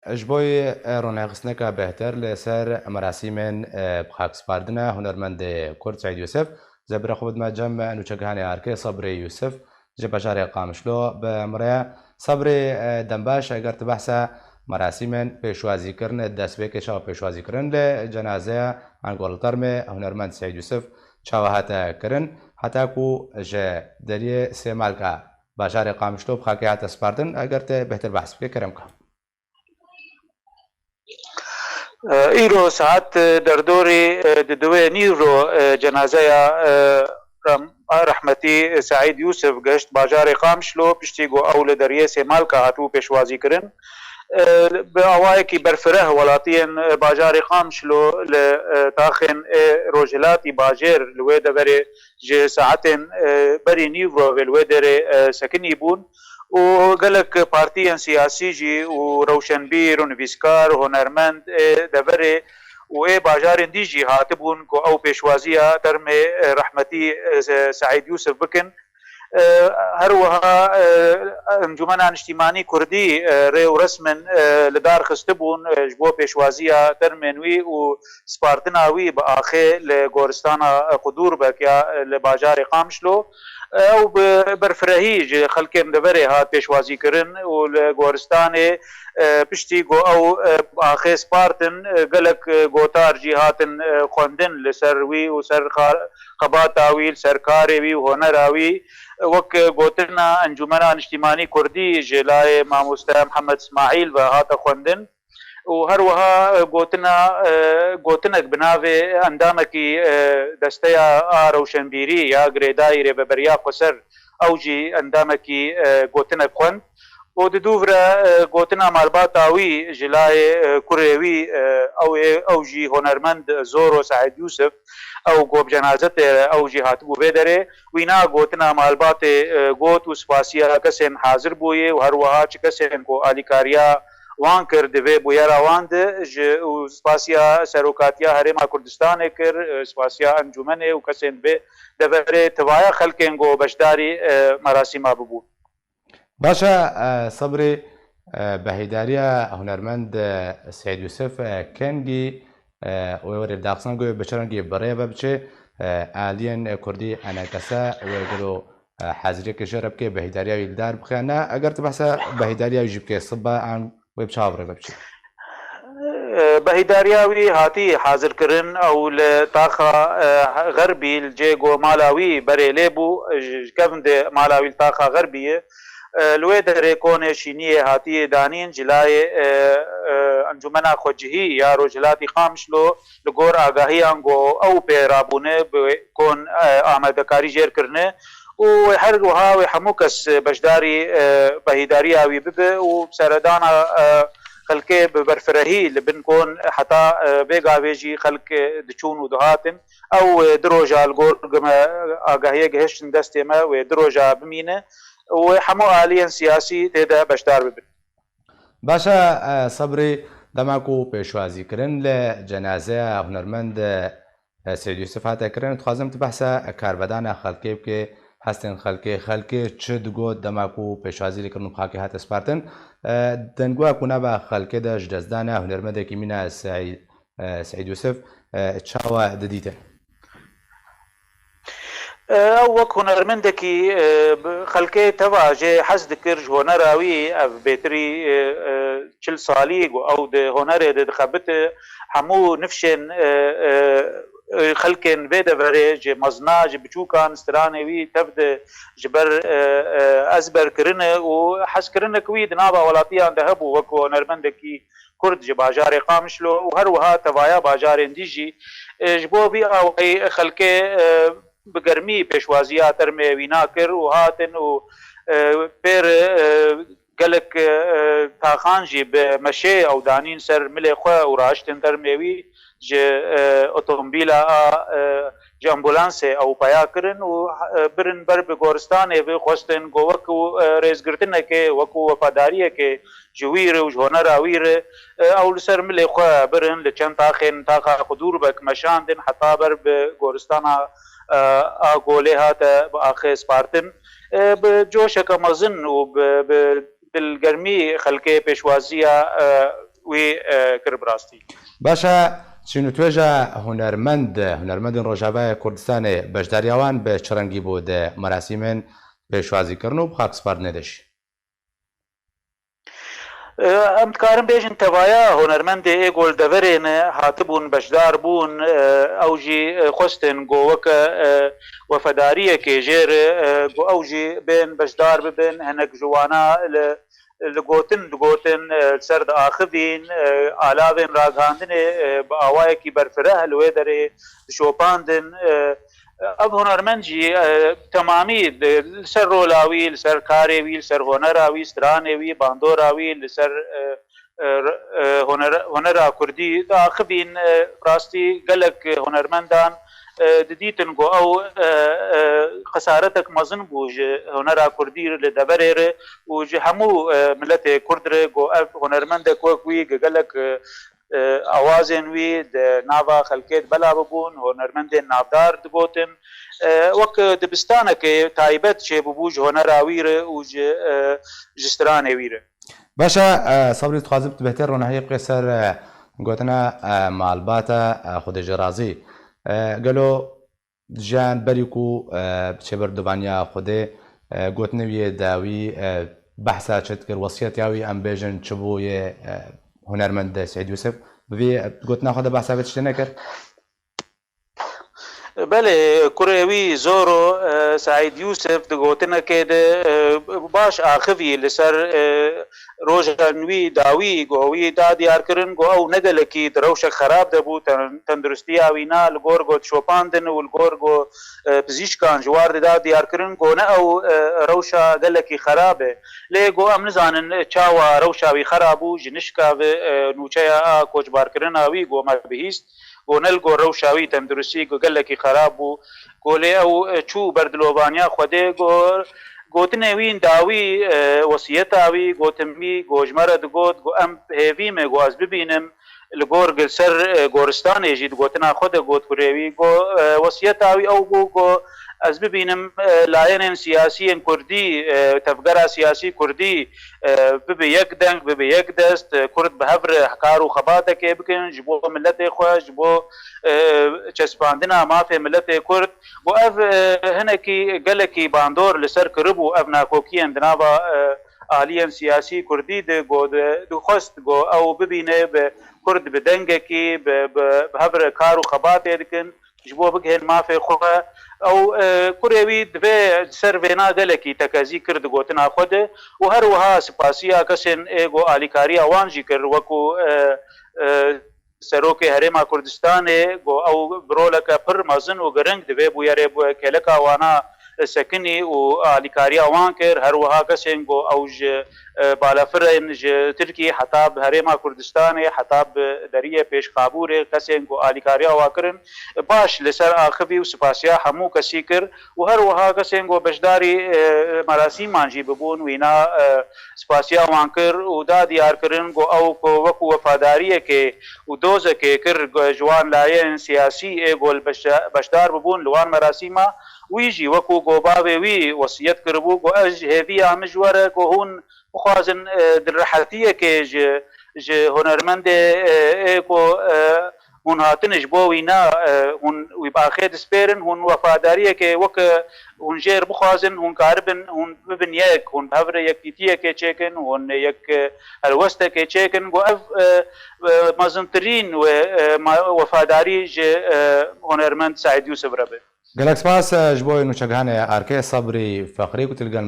اجبوی روناقصنکا بهتر لسر مراسم بخاک سپاردنه هنرمند کرد سعید یوسف زبر خود ما جمع نوچگهانی آرکه صبر یوسف جبجار قامشلو به مریا صبر دنباش اگر تبحث مراسم پیشوازی کردن دستبیک شاو پیشوازی کردن لجنازه انگول ترم هنرمند سعید یوسف چاوهات کردن حتی کو ج دریه سمال کا بجار قامشلو بخاکی هات سپاردن اگر ته بهتر بحث بکرم که ایرو ساعت در دوری دوی نیرو جنازه رحمتی سعید یوسف گشت باجار قامشلو پشتی گو اول دریه سمال کا هاتو پیشوازی کرن به اوای کی برفره ولاتین باجار قامشلو لتاخن روجلاتی باجر لوی دبر ج ساعتن بری نیرو ولوی در سکنی بون وقالك بارتيا سياسي جي وروشنبير ونفيسكار هنرمند دبري و باجار ديجي هاتبون كو او بيشوازيا ترمي رحمتي سعيد يوسف بكن هروها انجمنا اجتماعي كردي ريو رسمن لدار خستبون جبو بيشوازيا ترمنوي وسبارتناوي باخي لغورستانا قدور بكيا لباجار قامشلو او برفرهی خلک مدبره هات پیشوازی کرن و لگورستان پشتی گو او آخی سپارتن گلک گوتار جی هاتن خوندن لسروی و سر قباتاوی سرکاروی و هنراوی وک گوتنا انجمنا اجتماعی کردی جلای ماموستا محمد اسماعیل و هات خوندن وهروها قوتنك بنافي اندامكي دستيا روشنبيري يا غريدايري ببريا قصر اوجي اندامكي قوتنك خون ودوفرا قوتنا مالباتاوي جلاي كوريوي اوجي هنرمند زورو سعيد يوسف او قوب جنازته اوجي هاتبو بيدري وينا قوتنا مالبات قوت وسپاسيا كسن حاضر بويه وهروها كسن كو اليكاريا وان کرد و بویرا واند و سپاسیا سروکاتیا هرما کردستان کر سپاسیا انجمن و کسین به دبر توایا خلکن گو بشداری مراسم ببود. باشا صبري بهيداريا هنرمند سعيد يوسف كنجي ويوري داقسان قوي بشرنجي بريبا بچه آلين كردي انا كسا ويقولوا حاضرية كشرب كي بهيداريا يلدار بخيانا اگر تبحثا بهيداريا يجيب كي صبا عن ويب شاوري ببچه بهيدارياوي هاتي حاضر كرن او لطاقة غربي الجيجو مالاوي بريليبو كفند مالاوي الطاقة غربية لويدر كون شينيه هاتي دانين جلاي انجمنا خوجهي يا رجلاتي قامشلو لغور آگاهي انگو او بيرابونه كون آمدكاري جير كرنه وهر وها وحموكس بشداري بهيدارياوي بب وبسردانا خلقه برفرهي لبنكون حتى بيغاويجي خلق دچون ودهاتن او دروجا الغور آگاهي گهشتن دستيما ودروجا بمينه وحمو آليا سياسي تيدا بشدار ببن. باشا صبري دماكو بيشوازي كرن لجنازة هنرمند سعيد يوسف هاتا كرن تخوازم تبحثا كاربدانا خلقه بكي هستن خلقه چه دگو دماکو پیشوازی لکرنو بخاکی هات سپارتن دنگو اکونا با خلقه دا جدزدانه هنرمنده که مینا سعید یوسف چاوا ددیته وەک هونەرمەندێکی خەڵکێ تەواژێ حەز دکرد هۆنەراوی ئەف بێتری چل ساڵی ئەو هۆنەرێ دەخەبت هەموو نفشێن خلکن به دبره ج مزنا ج بچوکان استرانوی تبد جبر ازبر کرنه و حس کرنه کوي دنابا ولاتیان دهب وکو نرمندکی کرد ج باجار قامشلو و هر وها توایا باجار اندیجی جبو بی او خلکه بگرمی پیشوازیه ترمه وینا کر و هاتن و پر گلک تاخان جی به مشه او دانین سر مل خو و راشتن ترموی ج اتومبیلا ج امبولانس او پیا کرن و برن بر به گورستان و خوستن گوک و ریزګرتنه کې وکو وفاداری کې جویر او هنر اویر او سر مل خو برن لچن تاخن تاخ قدور بک مشاندن حتا بر به گورستان اگوله هات اخ سپارتن بجوش کمزن و بالگرمی خلقه پیشوازیه وی کرد براستي باشە چین و توێژە هونەرمەند ڕۆژاوای کوردستانê بەشداریاوان بە چڕەنگی بۆ دە مەراسیمên پێشوازیکردن و خاکسپاردنê دەشی ئەم دکارم بێژن تەوایە هۆنەرمەندێ ئێگۆل دەڤەرێنە هاتبوون بەشدار بوون ئەو جی خۆستن گۆوەکە وەفەداریەکێ ژێر ئەو جی بێن بەشدار ببن هەنێک جوانە لەگۆتن دگۆتن سەر ئاخبین ئالاوێن ڕاگەاندنێ بە ئاوایەکی بەرفرە هەلوێ دەرێ شۆپاندن ئەم هۆنەرمەندجی تەمامی لەسەر ڕۆلاوی لەسەر کارێوی لەسەر هۆنەراوی سترانێوی باندۆراوی لەسەر هۆنەرا کوردی داخبین ڕاستی گەلک هۆنەرمەندان ددیتن گۆ ئەو خەسارەتێک مەزن بوو هۆنەرا کوردی لە دەبەرێرە و هەموو ملەتێ کوردرە گۆ ئەف هۆنەرمەندێک وەکوی گەلک ئاوازێن وی ناوا خەلکێت بەلا ببوون هۆنەرمەندێن ناودار دگۆتن وەک دبستانەکە تایبەت چێ ببوو هۆنەراویرە و ژسترانێویرە باشە سەبری دخوازم بهتر ڕۆناهی بقێ سەر گوتنە ماڵباتە خودێژێرازی گەلۆ ژیان بەریک و بچێ بەردوبانیا خودێ گوتنەویە داوی بەحسا چێت کرد وەسیەتیاوی ئەم بێژن چ بوو یێ هونەرمەند سعید یوسف بێ گوتنا خۆدە بەحسا بێت شتێ نەکرد بەێ کوڕێوی زۆرۆ سعید یوسف دگۆتنەکێ باش ئاخوی لەسەر ڕۆژنوی داوی گۆوی دا دیارکردن گۆ ئەو نەگەلێکی درەوشە خراپ دەبوو تەندروستیاوینا لە گۆر گۆت شۆپاندن و گۆر گۆ پزیشکان جوار دەدا دیارکردن گۆنە ئەو ڕەوشە گەلێکی خراپێ لێ گۆ ئەم نزانن چاوە ڕەوشاوی خراپبوو ژنشکاوێ نوچەیە کۆچبارکردناوی گۆمە بهیست گۆنەل گۆ ڕەوشاوی تەندروستی گەلێکی خراپ بوو گۆلێ ئەو چوو بەردلۆبانیا خودێ گۆتنێوین داوی وەسیەتاوی گۆتمی گۆژمەرە دگۆت ئەم هێویمێ گواز ببینم لە گۆر سەر گۆرستانێژی دگۆتنا خۆدە گۆت کوڕێوی گۆ وەسیەتاوی ئەو بوو گۆ ئەس ببینم لایەنێن سیاسیên کوردی تەفگەرا سیاسی کوردی ببێ یەک دەنگ ببێ یەک دەست کورد بە هەڤر کار و خەباتێکێ بکەن ji بۆ ملەتێ خۆ ji بۆ چەسپاندنا مافێ ملەتێ کورد بۆ ئەv هەنێکی گەلێکی باندۆر لەسەر کردبوو ئەv ناکۆکیان دناوە ئالیەن سیاسی کوردی دخواست گۆ ئەو ببینێ بە کورد بە دەنگێکی بە هەڤر کار و خەباتێ دکن ji بۆ بگهێن مافێ خۆ ئەو کوڕێوی دبێ سەر vêna gelekî tekezî kir digotina xwe de û her wiha spasiya kesên êgo alîkariya wan jî kir wekû serokê Herêma Kurdistanê got ew biroleke pir mezin û giring divê bûyerê keleka wana sekinî û alîkariya wan kir her wiha kesên got ew ji balafirên ji Tirkiyê heta bi Herêma Kurdistanê heta bi deriyê pêşxabûrê kesên got alîkariya wan kirin baş li ser axivî û spasiya hemû kesî kir û her wiha kesên got beşdarî merasîman jî bibûn wîna spasiya wan kir û da diyarkirin got ew wekû wefadariyekê û dozekê kir ji wan layên siyasî ê got beşdar bibûn li wan merasîma wî jî wekû got bavê wî wesiyet kiribû got ez hêviya min ji were got hûn bixwazin dilrehetiyekê ji hunermendê êko hûn hatin ji bo wîna hûn wî baxê dispêrin hûn wefadariyekê wek hûn jêr bixwazin hûn karibin hûn bibin yek hûn hevre yekdîtiyekê çêkin hûn yek helwestekê çêkin got ev mezintirîn wefadarî ji hunermend Saîd Yûsif re be gelek spas ji bo nûçegihanê Erkê Sebrî Feqî ku tilgel